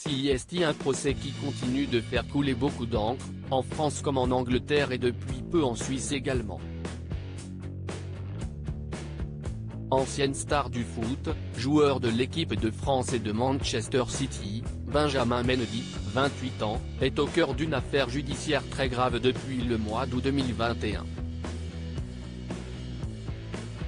C'est un procès qui continue de faire couler beaucoup d'encre, en France comme en Angleterre et depuis peu en Suisse également. Ancienne star du foot, joueur de l'équipe de France et de Manchester City, Benjamin Mendy, 28 ans, est au cœur d'une affaire judiciaire très grave depuis le mois d'août 2021.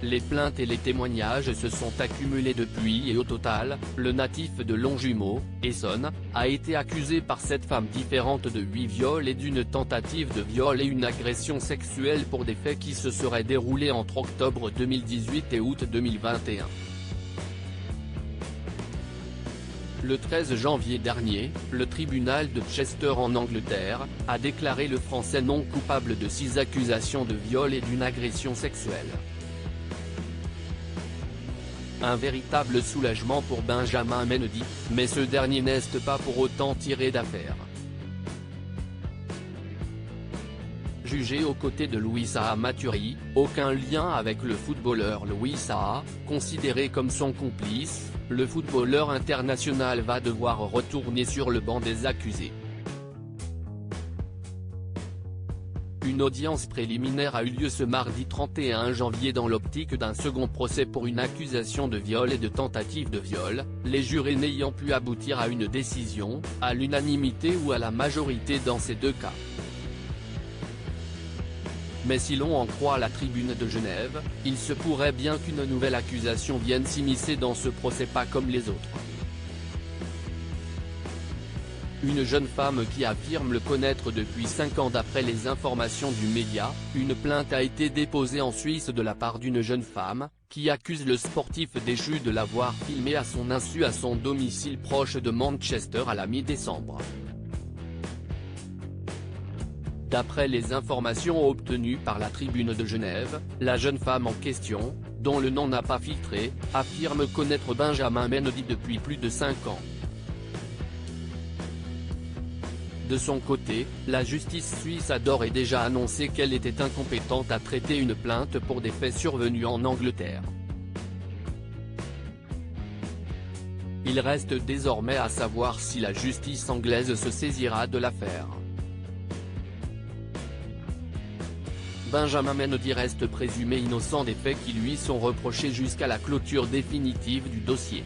Les plaintes et les témoignages se sont accumulés depuis et au total, le natif de Longjumeau, Essonne, a été accusé par 7 femmes différentes de 8 viols et d'une tentative de viol et une agression sexuelle pour des faits qui se seraient déroulés entre octobre 2018 et août 2021. Le 13 janvier dernier, le tribunal de Chester en Angleterre, a déclaré le Français non coupable de 6 accusations de viol et d'une agression sexuelle. Un véritable soulagement pour Benjamin Mendy, mais ce dernier n'est pas pour autant tiré d'affaire. Jugé aux côtés de Louis Saha Maturi, aucun lien avec le footballeur Louis Saha, considéré comme son complice, le footballeur international va devoir retourner sur le banc des accusés. Une audience préliminaire a eu lieu ce mardi 31 janvier dans l'optique d'un second procès pour une accusation de viol et de tentative de viol, les jurés n'ayant pu aboutir à une décision, à l'unanimité ou à la majorité dans ces deux cas. Mais si l'on en croit la Tribune de Genève, il se pourrait bien qu'une nouvelle accusation vienne s'immiscer dans ce procès pas comme les autres. Une jeune femme qui affirme le connaître depuis 5 ans d'après les informations du média, une plainte a été déposée en Suisse de la part d'une jeune femme, qui accuse le sportif déchu de l'avoir filmé à son insu à son domicile proche de Manchester à la mi-décembre. D'après les informations obtenues par la Tribune de Genève, la jeune femme en question, dont le nom n'a pas filtré, affirme connaître Benjamin Mendy depuis plus de 5 ans. De son côté, la justice suisse a d'ores et déjà annoncé qu'elle était incompétente à traiter une plainte pour des faits survenus en Angleterre. Il reste désormais à savoir si la justice anglaise se saisira de l'affaire. Benjamin Mendy reste présumé innocent des faits qui lui sont reprochés jusqu'à la clôture définitive du dossier.